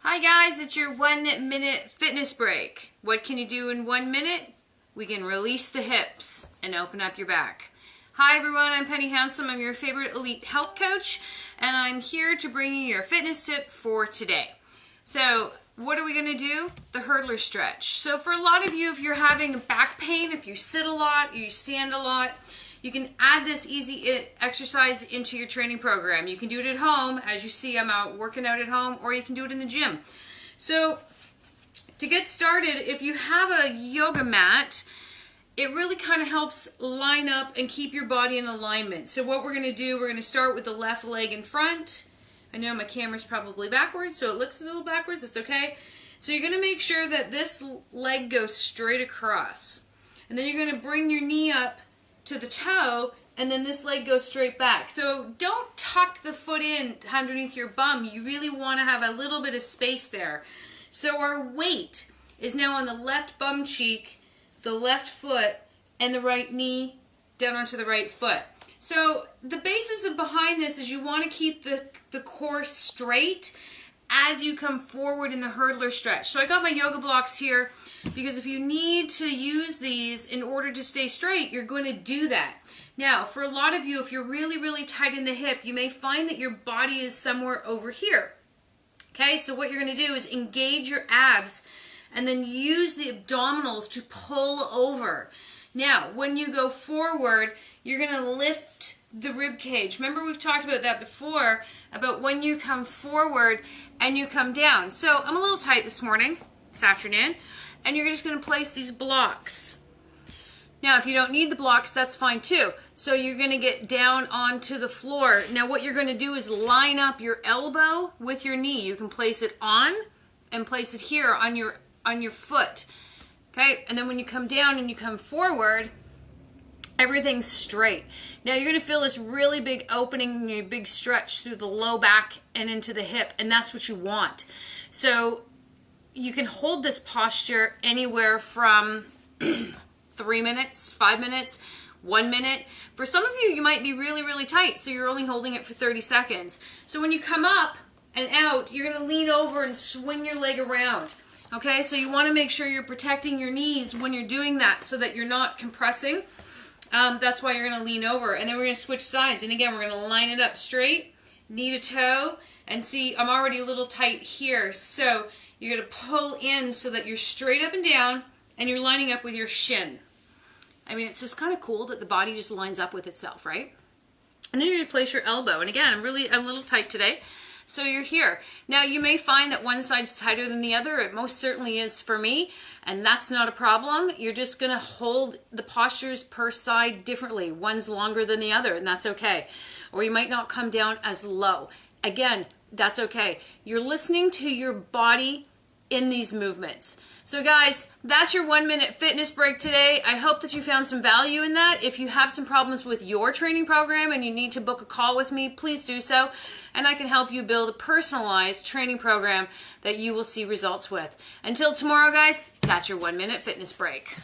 Hi guys, it's your 1 minute fitness break. What can you do in 1 minute? We can release the hips and open up your back. Hi everyone, I'm Penny Handsome. I'm your favorite elite health coach, and I'm here to bring you your fitness tip for today. So what are we going to do? The hurdler stretch. So for a lot of you, if you're having back pain, if you sit a lot, you stand a lot, you can add this easy exercise into your training program. You can do it at home. As you see, I'm out working out at home, or you can do it in the gym. So to get started, if you have a yoga mat, it really kind of helps line up and keep your body in alignment. So what we're going to do, we're going to start with the left leg in front. I know my camera's probably backwards, so it looks a little backwards. It's okay. So you're going to make sure that this leg goes straight across. And then you're going to bring your knee up to the toe, and then this leg goes straight back. So don't tuck the foot in underneath your bum. You really want to have a little bit of space there. So our weight is now on the left bum cheek, the left foot, and the right knee down onto the right foot. So the basis of behind this is you want to keep the core straight as you come forward in the hurdler stretch. So I got my yoga blocks here because if you need to use these in order to stay straight, you're going to do that. Now, for a lot of you, if you're really, really tight in the hip, you may find that your body is somewhere over here. Okay, so what you're going to do is engage your abs and then use the abdominals to pull over. Now, when you go forward, you're going to lift the rib cage. Remember, we've talked about that before, about when you come forward and you come down. So I'm a little tight this afternoon, and you're just going to place these blocks. Now, if you don't need the blocks, that's fine too. So you're going to get down onto the floor. Now, what you're going to do is line up your elbow with your knee. You can place it on and place it here on your foot. Okay, and then when you come down and you come forward, everything's straight. Now you're going to feel this really big opening, a big stretch through the low back and into the hip, and that's what you want. So you can hold this posture anywhere from 3 minutes, 5 minutes, 1 minute. For some of you, you might be really, really tight, so you're only holding it for 30 seconds. So when you come up and out, you're going to lean over and swing your leg around. Okay, so you want to make sure you're protecting your knees when you're doing that so that you're not compressing. That's why you're going to lean over. And then we're going to switch sides. And again, we're going to line it up straight, knee to toe. And see, I'm already a little tight here. So you're going to pull in so that you're straight up and down and you're lining up with your shin. I mean, it's just kind of cool that the body just lines up with itself, right? And then you're going to place your elbow. And again, I'm a little tight today. So you're here. Now you may find that one side's tighter than the other. It most certainly is for me, and that's not a problem. You're just going to hold the postures per side differently. One's longer than the other, and that's okay. Or you might not come down as low. Again, that's okay. You're listening to your body in these movements. So guys, that's your 1 minute fitness break today. I hope that you found some value in that. If you have some problems with your training program and you need to book a call with me, please do so. And I can help you build a personalized training program that you will see results with. Until tomorrow, guys, that's your 1 minute fitness break.